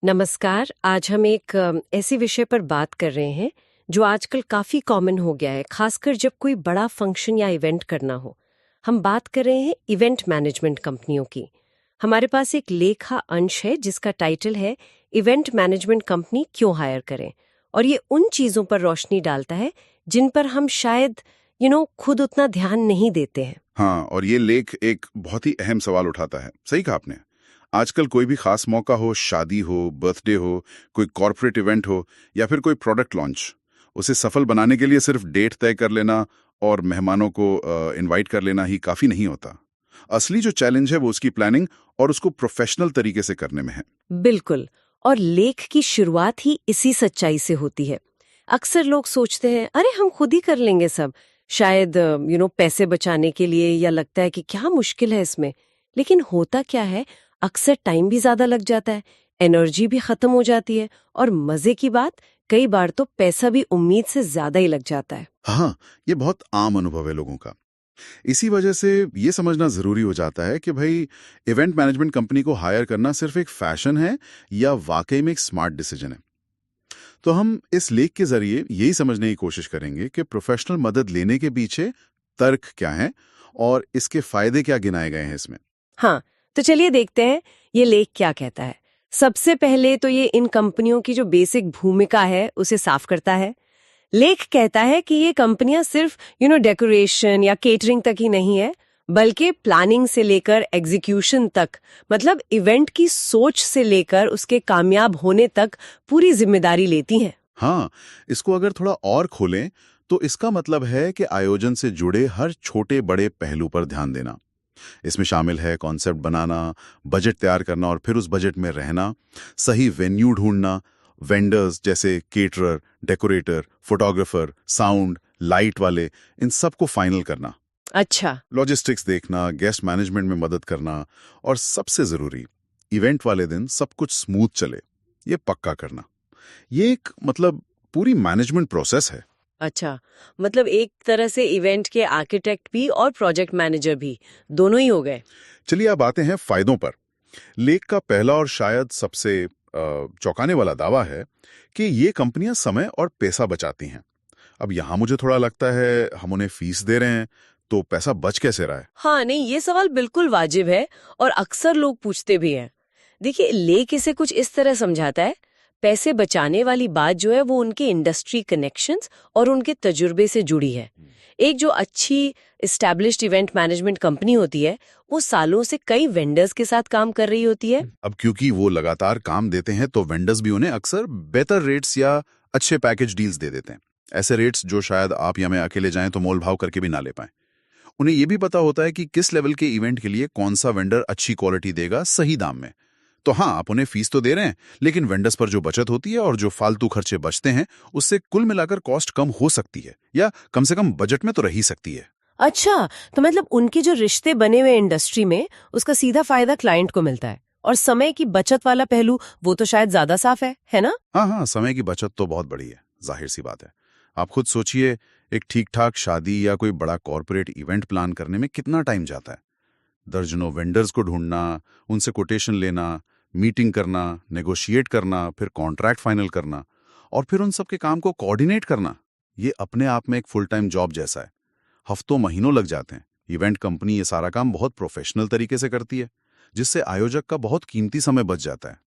नमस्कार। आज हम एक ऐसे विषय पर बात कर रहे हैं जो आजकल काफी कॉमन हो गया है, खासकर जब कोई बड़ा फंक्शन या इवेंट करना हो। हम बात कर रहे हैं इवेंट मैनेजमेंट कंपनियों की। हमारे पास एक लेखा अंश है जिसका टाइटल है इवेंट मैनेजमेंट कंपनी क्यों हायर करें, और ये उन चीजों पर रोशनी डालता है जिन पर हम शायद खुद उतना ध्यान नहीं देते हैं। हाँ, और ये लेख एक बहुत ही अहम सवाल उठाता है। सही कहा आपने। आजकल कोई भी खास मौका हो, शादी हो, बर्थडे हो, कोई कॉर्पोरेट इवेंट हो या फिर कोई प्रोडक्ट लॉन्च, उसे सफल बनाने के लिए सिर्फ डेट तय कर लेना और मेहमानों को इनवाइट कर लेना ही काफी नहीं होता। असली जो चैलेंज है वो उसकी प्लानिंग और उसको प्रोफेशनल तरीके से करने में है। बिल्कुल। और लेख की शुरुआत ही इसी सच्चाई से होती है। अक्सर लोग सोचते हैं अरे हम खुद ही कर लेंगे सब, शायद पैसे बचाने के लिए, या लगता है कि क्या मुश्किल है इसमें। लेकिन होता क्या है, अक्सर टाइम भी ज्यादा लग जाता है, एनर्जी भी खत्म हो जाती है, और मजे की बात, कई बार तो पैसा भी उम्मीद से ज्यादा ही लग जाता है। हाँ, ये बहुत आम अनुभव है लोगों का। इसी वजह से ये समझना ज़रूरी हो जाता है कि भाई इवेंट मैनेजमेंट कंपनी को हायर करना सिर्फ एक फैशन है या वाकई में एक स्मार्ट डिसीजन है। तो हम इस लेख के ज़रिए यही समझने की कोशिश करेंगे कि प्रोफेशनल मदद लेने के पीछे तर्क क्या हैं और इसके फ़ायदे क्या गिनाए गए हैं इसमें। हाँ, तो चलिए देखते हैं ये लेख क्या कहता है। सबसे पहले तो ये इन कंपनियों की जो बेसिक भूमिका है उसे साफ करता है। लेख कहता है कि ये कंपनियां सिर्फ डेकोरेशन या केटरिंग तक ही नहीं है, बल्कि प्लानिंग से लेकर एग्जीक्यूशन तक, मतलब इवेंट की सोच से लेकर उसके कामयाब होने तक पूरी जिम्मेदारी लेती हैं। हाँ, इसको अगर थोड़ा और खोलें तो इसका मतलब है कि आयोजन से जुड़े हर छोटे बड़े पहलू पर ध्यान देना। इसमें शामिल है कॉन्सेप्ट बनाना, बजट तैयार करना और फिर उस बजट में रहना, सही वेन्यू ढूंढना, वेंडर्स जैसे caterer, decorator, photographer, sound, light वाले, इन सबको फाइनल करना, अच्छा। लॉजिस्टिक्स देखना, गेस्ट मैनेजमेंट में मदद करना और सबसे ज़रूरी, इवेंट वाले दिन सब कुछ स्मूथ चले, ये पक्का करना। ये एक मतलब पूरी मैनेजमेंट प्रोसेस है। अच्छा, मतलब एक तरह से इवेंट के आर्किटेक्ट भी और प्रोजेक्ट मैनेजर भी, दोनों ही हो गए। चलिए अब आते हैं फायदों पर। लेख का पहला और शायद सबसे चौंकाने वाला दावा है कि ये कंपनियां समय और पैसा बचाती हैं। अब यहाँ मुझे थोड़ा लगता है हम उन्हें फीस दे रहे हैं तो पैसा बच कैसे रहा है। हाँ, नहीं, ये सवाल बिल्कुल वाजिब है और अक्सर लोग पूछते भी हैं। देखिए, लेख इसे कुछ इस तरह समझाता है। पैसे बचाने वाली बात जो है वो उनके इंडस्ट्री कनेक्शंस और उनके तजुर्बे से जुड़ी है। एक जो अच्छी एस्टैब्लिश्ड इवेंट मैनेजमेंट कंपनी होती है, वो सालों से कई वेंडर्स के साथ काम कर रही होती है। अब क्योंकि वो लगातार काम देते हैं तो वेंडर्स भी उन्हें अक्सर बेहतर रेट्स या अच्छे पैकेज डील्स दे देते हैं। ऐसे रेट्स जो शायद आप या मैं अकेले जाएं तो मोल भाव करके भी ना ले पाएं। उन्हें ये भी पता होता है कि किस लेवल के इवेंट के लिए कौन सा वेंडर अच्छी क्वालिटी देगा सही दाम में। तो हाँ, आप उन्हें फीस तो दे रहे हैं, लेकिन वेंडर्स पर जो बचत होती है और जो फालतू खर्चे बचते हैं उससे कुल मिलाकर कॉस्ट कम हो सकती है या कम से कम बजट में तो रह ही सकती है। अच्छा, तो मतलब उनके जो रिश्ते बने हुए इंडस्ट्री में, उसका सीधा फायदा क्लाइंट को मिलता है, और समय की बचत वाला पहलू वो तो शायद ज्यादा साफ है ना? हाँ हाँ, समय की बचत तो बहुत बड़ी है, जाहिर सी बात है। आप खुद सोचिए, एक ठीक ठाक शादी या कोई बड़ा कॉर्पोरेट इवेंट प्लान करने में कितना टाइम जाता है। दर्जनों वेंडर्स को ढूंढना, उनसे कोटेशन लेना, मीटिंग करना, नेगोशिएट करना, फिर कॉन्ट्रैक्ट फाइनल करना और फिर उन सब के काम को कोऑर्डिनेट करना, ये अपने आप में एक फुल टाइम जॉब जैसा है। हफ्तों महीनों लग जाते हैं। इवेंट कंपनी ये सारा काम बहुत प्रोफेशनल तरीके से करती है, जिससे आयोजक का बहुत कीमती समय बच जाता है।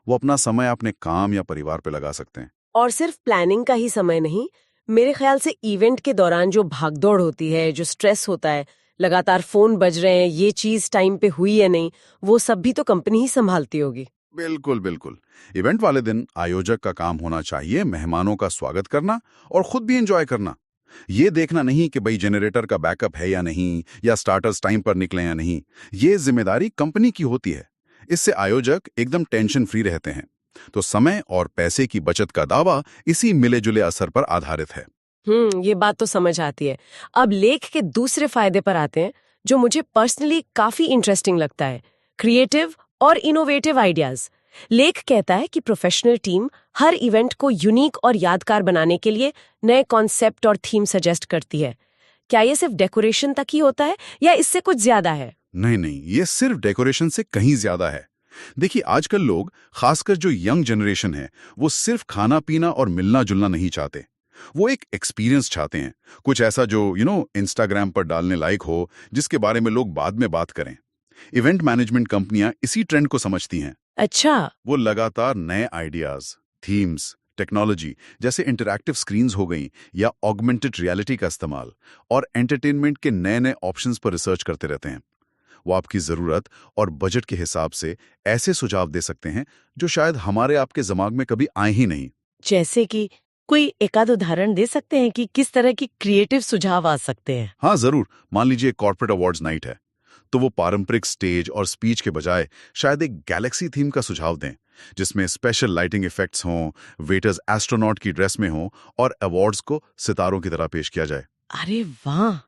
वो अपना समय अपने काम या परिवार पे लगा सकते हैं। और सिर्फ प्लानिंग का ही समय नहीं, मेरे ख्याल से इवेंट के दौरान जो भागदौड़ होती है, जो स्ट्रेस होता है, लगातार फोन बज रहे हैं, ये चीज टाइम पे हुई या नहीं, वो सब भी तो कंपनी ही संभालती होगी। बिल्कुल बिल्कुल। इवेंट वाले दिन आयोजक का काम होना चाहिए मेहमानों का स्वागत करना और खुद भी एंजॉय करना। ये देखना नहीं कि भाई जनरेटर का बैकअप है या नहीं, या स्टार्टर्स टाइम पर निकले या नहीं। ये जिम्मेदारी कंपनी की होती है। इससे आयोजक एकदम टेंशन फ्री रहते हैं। तो समय और पैसे की बचत का दावा इसी मिले जुले असर पर आधारित है। ये बात तो समझ आती है। अब लेख के दूसरे फायदे पर आते हैं, जो मुझे पर्सनली काफी इंटरेस्टिंग लगता है, क्रिएटिव और इनोवेटिव आइडियाज। लेख कहता है कि प्रोफेशनल टीम हर इवेंट को यूनिक और यादगार बनाने के लिए नए कॉन्सेप्ट और थीम सजेस्ट करती है। क्या ये सिर्फ डेकोरेशन तक ही होता है या इससे कुछ ज्यादा है? नहीं नहीं, ये सिर्फ डेकोरेशन से कहीं ज्यादा है। देखिए, आजकल लोग, खासकर जो यंग जनरेशन है, वो सिर्फ खाना पीना और मिलना जुलना नहीं चाहते। वो एक एक्सपीरियंस चाहते हैं, कुछ ऐसा जो इंस्टाग्राम पर डालने लायक हो, जिसके बारे में लोग बाद में बात करें। इवेंट मैनेजमेंट कंपनियां इसी ट्रेंड को समझती हैं। अच्छा। वो लगातार नए आइडियाज, थीम्स, टेक्नोलॉजी जैसे इंटरैक्टिव स्क्रीन्स हो गई या ऑगमेंटेड रियलिटी का इस्तेमाल और एंटरटेनमेंट के नए नए ऑप्शंस पर रिसर्च करते रहते हैं। वो आपकी ज़रूरत और बजट के हिसाब से ऐसे सुझाव दे सकते हैं जो शायद हमारे आपके दिमाग में कभी आए ही नहीं। जैसे कि कोई एकाध उदाहरण दे सकते हैं कि किस तरह की क्रिएटिव सुझाव आ सकते हैं? हाँ, ज़रूर। मान लीजिए कॉर्पोरेट अवार्ड्स नाइट है, तो वो पारंपरिक स्टेज और स्पीच के बजाय शायद एक गैलेक्सी थीम का सुझाव दें, जिसमें स्पेशल लाइटिंग इफेक्ट्स हों, वेटर्स एस्ट्रोनॉट की ड्रेस में हों और अवार्ड्स को सितारों की तरह पेश किया जाए। अरे वाह!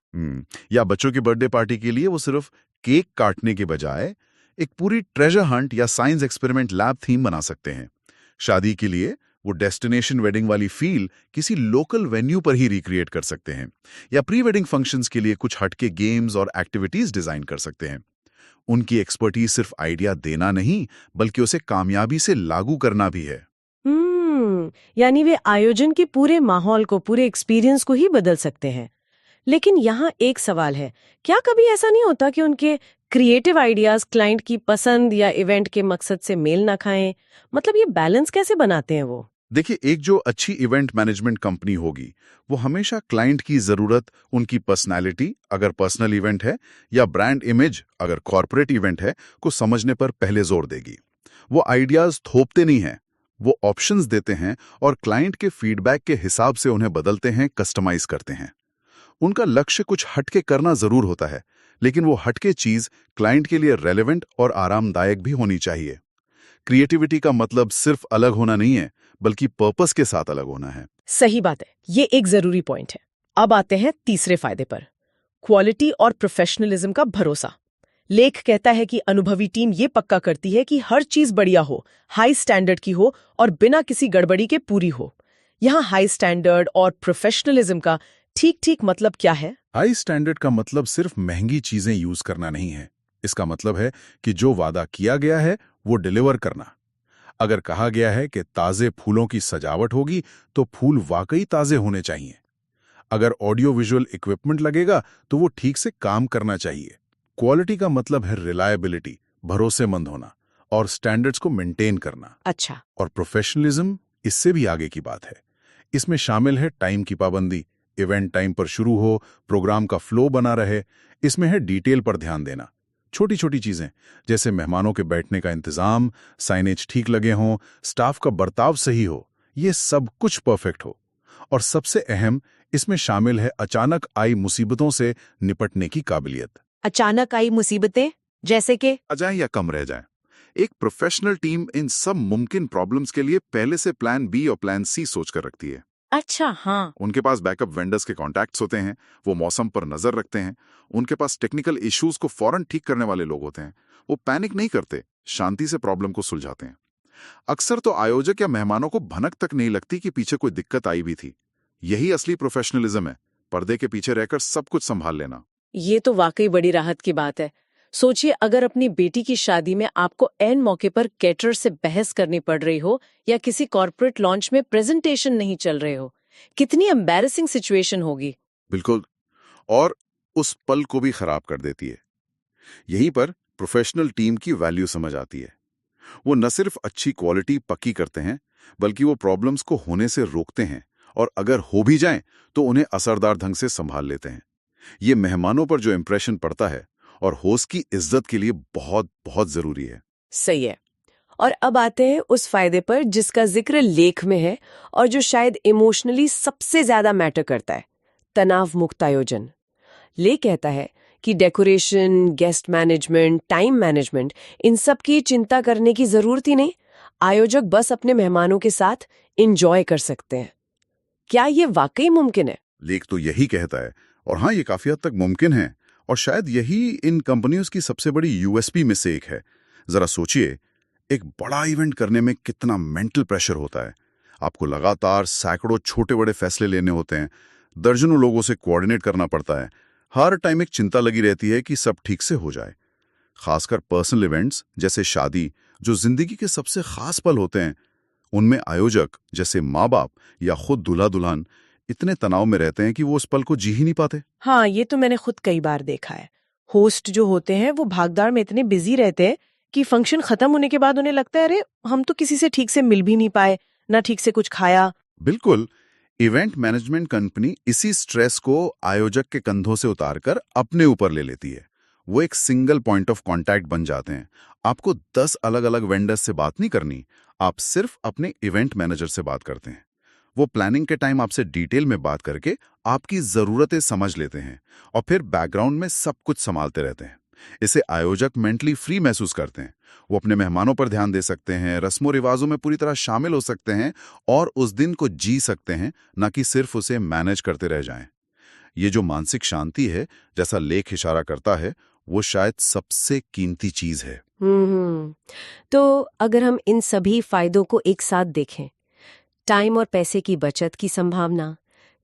या बच्चों की बर्थडे पार्टी के लिए वो सिर्फ केक काटने के बजाय एक पूरी ट्रेजर हंट या साइंस एक्सपेरिमेंट लैब थीम बना सकते हैं। शादी के लिए वो डेस्टिनेशन वेडिंग वाली फील किसी लोकल वेन्यू पर ही रिक्रिएट कर सकते हैं, या प्री वेडिंग फंक्शंस के लिए कुछ हटके गेम्स और एक्टिविटीज डिजाइन कर सकते हैं। उनकी एक्सपर्टीज सिर्फ आइडिया देना नहीं, बल्कि उसे कामयाबी से लागू करना भी है। यानी वे आयोजन के पूरे माहौल को, पूरे एक्सपीरियंस को ही बदल सकते हैं। लेकिन यहाँ एक सवाल है, क्या कभी ऐसा नहीं होता कि उनके क्रिएटिव आइडियाज क्लाइंट की पसंद या इवेंट के मकसद से मेल ना खाएं? मतलब ये बैलेंस कैसे बनाते हैं वो? देखिए, एक जो अच्छी इवेंट मैनेजमेंट कंपनी होगी, वो हमेशा क्लाइंट की जरूरत, उनकी पर्सनैलिटी अगर पर्सनल इवेंट है, या ब्रांड इमेज अगर कॉर्पोरेट इवेंट है, को समझने पर पहले जोर देगी। वो आइडियाज थोपते नहीं हैं, वो ऑप्शंस देते हैं और क्लाइंट के फीडबैक के हिसाब से उन्हें बदलते हैं, कस्टमाइज करते हैं। उनका लक्ष्य कुछ हटके करना जरूर होता है, लेकिन वो हटके चीज क्लाइंट के लिए रेलेवेंट और आरामदायक भी होनी चाहिए। क्रिएटिविटी का मतलब सिर्फ अलग होना नहीं है, बल्कि पर्पस के साथ अलग होना है। सही बात है, ये एक जरूरी पॉइंट है। अब आते हैं तीसरे फायदे पर, क्वालिटी और प्रोफेशनलिज्म का भरोसा। लेख कहता है कि अनुभवी टीम ये पक्का करती है कि हर चीज बढ़िया हो, हाई स्टैंडर्ड की हो और बिना किसी गड़बड़ी के पूरी हो। यहाँ हाई स्टैंडर्ड और प्रोफेशनलिज्म का ठीक ठीक मतलब क्या है? हाई स्टैंडर्ड का मतलब सिर्फ महंगी चीजें यूज करना नहीं है। इसका मतलब है कि जो वादा किया गया है वो डिलीवर करना। अगर कहा गया है कि ताजे फूलों की सजावट होगी, तो फूल वाकई ताजे होने चाहिए। अगर ऑडियो विजुअल इक्विपमेंट लगेगा, तो वो ठीक से काम करना चाहिए। क्वालिटी का मतलब है रिलायबिलिटी, भरोसेमंद होना और स्टैंडर्ड्स को मेंटेन करना। अच्छा। और प्रोफेशनलिज्म इससे भी आगे की बात है। इसमें शामिल है टाइम की पाबंदी, इवेंट टाइम पर शुरू हो, प्रोग्राम का फ्लो बना रहे। इसमें है डिटेल पर ध्यान देना, छोटी छोटी चीजें जैसे मेहमानों के बैठने का इंतजाम, साइनेज ठीक लगे हों, स्टाफ का बर्ताव सही हो, ये सब कुछ परफेक्ट हो। और सबसे अहम, इसमें शामिल है अचानक आई मुसीबतों से निपटने की काबिलियत। अचानक आई मुसीबतें जैसे कि आ जाए या कम रह जाए, एक प्रोफेशनल टीम इन सब मुमकिन प्रॉब्लम्स के लिए पहले से प्लान बी और प्लान सी सोच कर रखती है। अच्छा, हाँ। उनके पास बैकअप वेंडर्स के कॉन्टैक्ट्स होते हैं, वो मौसम पर नजर रखते हैं, उनके पास टेक्निकल इश्यूज को फौरन ठीक करने वाले लोग होते हैं। वो पैनिक नहीं करते, शांति से प्रॉब्लम को सुलझाते हैं। अक्सर तो आयोजक या मेहमानों को भनक तक नहीं लगती कि पीछे कोई दिक्कत आई भी थी। यही असली प्रोफेशनलिज्म है, पर्दे के पीछे रहकर सब कुछ संभाल लेना। ये तो वाकई बड़ी राहत की बात है। सोचिए, अगर अपनी बेटी की शादी में आपको ऐन मौके पर कैटरर से बहस करनी पड़ रही हो, या किसी कॉर्पोरेट लॉन्च में प्रेजेंटेशन नहीं चल रहे हो, कितनी एम्बैरेसिंग सिचुएशन होगी। बिल्कुल, और उस पल को भी खराब कर देती है। यहीं पर प्रोफेशनल टीम की वैल्यू समझ आती है। वो न सिर्फ अच्छी क्वालिटी पक्की करते हैं, बल्कि वो प्रॉब्लम्स को होने से रोकते हैं, और अगर हो भी जाएं तो उन्हें असरदार ढंग से संभाल लेते हैं। ये मेहमानों पर जो इंप्रेशन पड़ता है और होस्ट की इज्जत के लिए बहुत बहुत जरूरी है। सही है। और अब आते हैं उस फायदे पर जिसका जिक्र लेख में है और जो शायद इमोशनली सबसे ज्यादा मैटर करता है, तनाव मुक्त आयोजन। लेख कहता है कि decoration, guest management, time management, इन सब की चिंता करने की जरूरत ही नहीं। आयोजक बस अपने मेहमानों के साथ एंजॉय कर सकते हैं। क्या ये वाकई मुमकिन है? लेख तो यही कहता है, और हाँ, ये काफी हद तक मुमकिन है, और शायद यही इन कंपनियों की सबसे बड़ी यूएसपी में से एक है। जरा सोचिए, एक बड़ा इवेंट करने में कितना मेंटल प्रेशर होता है। आपको लगातार सैकड़ों छोटे बड़े फैसले लेने होते हैं, दर्जनों लोगों से कोऑर्डिनेट करना पड़ता है। हर टाइम एक चिंता लगी रहती है कि सब ठीक से हो जाए। खासकर पर्सनल इवेंट्स जैसे शादी, जो जिंदगी के सबसे खास पल होते हैं, उनमें आयोजक जैसे माँ बाप या खुद दूल्हा दुल्हन इतने तनाव में रहते हैं कि वो उस पल को जी ही नहीं पाते। हाँ, ये तो मैंने खुद कई बार देखा है। होस्ट जो होते हैं वो भागदौड़ में इतने बिजी रहते हैं कि फंक्शन खत्म होने के बाद उन्हें लगता है अरे हम तो किसी से ठीक से मिल भी नहीं पाए, ना ठीक से कुछ खाया। बिल्कुल। इवेंट मैनेजमेंट कंपनी इसी स्ट्रेस को आयोजक के कंधों से उतारकर अपने ऊपर ले लेती है। वो एक सिंगल पॉइंट ऑफ कांटेक्ट बन जाते हैं। आपको 10 अलग-अलग वेंडर्स से बात नहीं करनी, आप सिर्फ अपने इवेंट मैनेजर से बात करते हैं। वो प्लानिंग के टाइम आपसे डिटेल में बात करके आपकी ज़रूरतें समझ लेते हैं और फिर बैकग्राउंड में सब कुछ संभालते रहते हैं। इसे आयोजक मेंटली फ्री महसूस करते हैं। वो अपने मेहमानों पर ध्यान दे सकते हैं, रस्मों रिवाजों में पूरी तरह शामिल हो सकते हैं और उस दिन को जी सकते हैं, ना कि सिर्फ उसे मैनेज करते रह जाएं। ये जो मानसिक शांति है, जैसा लेख इशारा करता है, वो शायद सबसे कीमती चीज है। तो अगर हम इन सभी फायदों को एक साथ देखें, टाइम और पैसे की बचत की संभावना,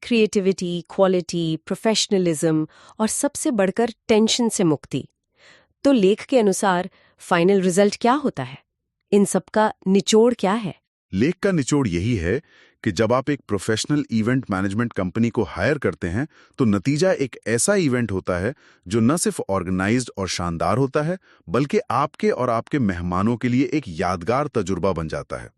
क्रिएटिविटी, क्वालिटी, प्रोफेशनलिज्म और सबसे बढ़कर टेंशन से मुक्ति, तो लेख के अनुसार फाइनल रिजल्ट क्या होता है? इन सब का निचोड़ क्या है? लेख का निचोड़ यही है कि जब आप एक प्रोफेशनल इवेंट मैनेजमेंट कंपनी को हायर करते हैं, तो नतीजा एक ऐसा इवेंट होता है जो न सिर्फ ऑर्गेनाइज्ड और शानदार होता है, बल्कि आपके और आपके मेहमानों के लिए एक यादगार तजुर्बा बन जाता है।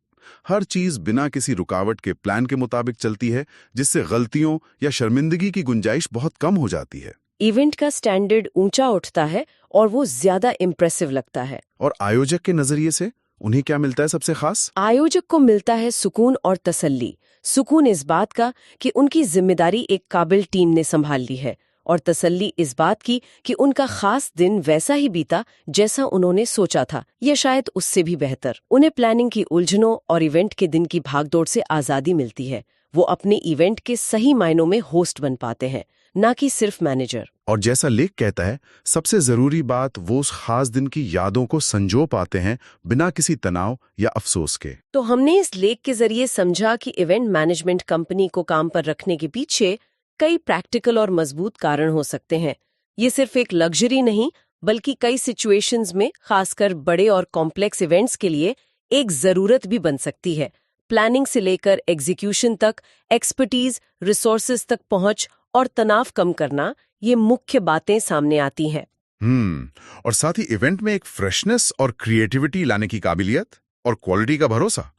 हर चीज बिना किसी रुकावट के प्लान के मुताबिक चलती है, जिससे गलतियों या शर्मिंदगी की गुंजाइश बहुत कम हो जाती है। इवेंट का स्टैंडर्ड ऊंचा उठता है और वो ज्यादा इम्प्रेसिव लगता है। और आयोजक के नजरिए से उन्हें क्या मिलता है सबसे खास? आयोजक को मिलता है सुकून और तसल्ली। सुकून इस बात का कि उनकी जिम्मेदारी एक काबिल टीम ने संभाल ली है, और तसल्ली इस बात की कि उनका खास दिन वैसा ही बीता जैसा उन्होंने सोचा था, या शायद उससे भी बेहतर। उन्हें प्लानिंग की उलझनों और इवेंट के दिन की भागदौड़ से आज़ादी मिलती है। वो अपने इवेंट के सही मायनों में होस्ट बन पाते हैं, ना कि सिर्फ मैनेजर। और जैसा लेख कहता है, सबसे जरूरी बात, वो उस खास दिन की यादों को संजो पाते हैं बिना किसी तनाव या अफसोस के। तो हमने इस लेख के जरिए समझा कि इवेंट मैनेजमेंट कंपनी को काम पर रखने के पीछे कई प्रैक्टिकल और मजबूत कारण हो सकते हैं। ये सिर्फ एक लग्जरी नहीं, बल्कि कई सिचुएशंस में, खासकर बड़े और कॉम्प्लेक्स इवेंट्स के लिए, एक जरूरत भी बन सकती है। प्लानिंग से लेकर एग्जीक्यूशन तक, एक्सपर्टीज, रिसोर्सेज तक पहुंच और तनाव कम करना, ये मुख्य बातें सामने आती हैं। और साथ ही इवेंट में एक फ्रेशनेस और क्रिएटिविटी लाने की काबिलियत और क्वालिटी का भरोसा,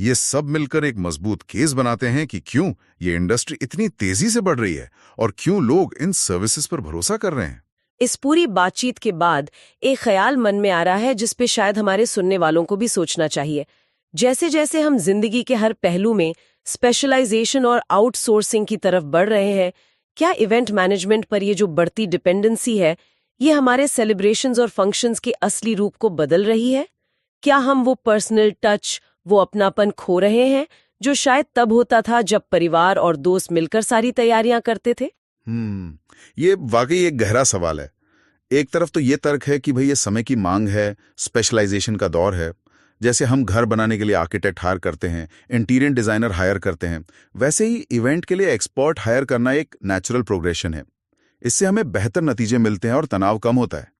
ये सब मिलकर एक मजबूत केस बनाते हैं कि क्यों ये इंडस्ट्री इतनी तेजी से बढ़ रही है और क्यों लोग इन सर्विसेज पर भरोसा कर रहे हैं। इस पूरी बातचीत के बाद एक ख्याल मन में आ रहा है जिस पे शायद हमारे सुनने वालों को भी सोचना चाहिए। जैसे जैसे हम जिंदगी के हर पहलू में स्पेशलाइजेशन और आउटसोर्सिंग की तरफ बढ़ रहे हैं, क्या इवेंट मैनेजमेंट पर ये जो बढ़ती डिपेंडेंसी है, ये हमारे सेलिब्रेशंस और फंक्शंस के असली रूप को बदल रही है? क्या हम वो पर्सनल टच, वो अपनापन खो रहे हैं जो शायद तब होता था जब परिवार और दोस्त मिलकर सारी तैयारियां करते थे? ये वाकई एक गहरा सवाल है। एक तरफ तो ये तर्क है कि भाई ये समय की मांग है, स्पेशलाइजेशन का दौर है। जैसे हम घर बनाने के लिए आर्किटेक्ट हायर करते हैं, इंटीरियर डिजाइनर हायर करते हैं, वैसे ही इवेंट के लिए एक्सपर्ट हायर करना एक नेचुरल प्रोग्रेशन है। इससे हमें बेहतर नतीजे मिलते हैं और तनाव कम होता है।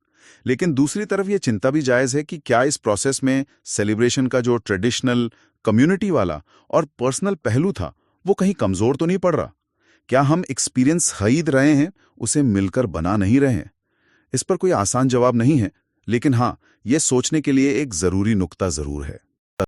लेकिन दूसरी तरफ ये चिंता भी जायज़ है कि क्या इस प्रोसेस में सेलिब्रेशन का जो ट्रेडिशनल, कम्युनिटी वाला और पर्सनल पहलू था, वो कहीं कमज़ोर तो नहीं पड़ रहा? क्या हम एक्सपीरियंस खरीद रहे हैं, उसे मिलकर बना नहीं रहे हैं? इस पर कोई आसान जवाब नहीं है, लेकिन हाँ, ये सोचने के लिए एक ज़रूरी नुक्ता ज़रूर है।